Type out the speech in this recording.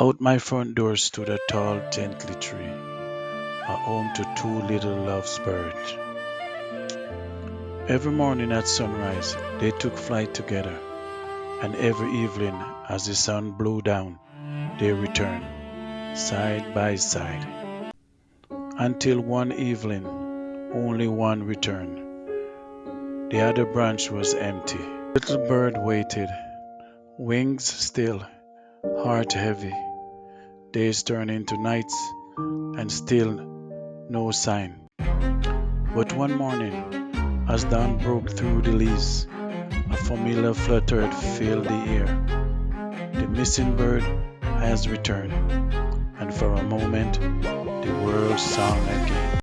Out my front door stood a tall, gently tree, a home to two little lovebirds. Every morning at sunrise, they took flight together, and every evening, as the sun blew down, they returned, side by side. Until one evening, only one returned. The other branch was empty. Little bird waited, wings still, heart heavy. Days turned into nights, and still no sign. But one morning, as dawn broke through the leaves, a familiar flutter filled the air. The missing bird has returned, and for a moment the world sang again.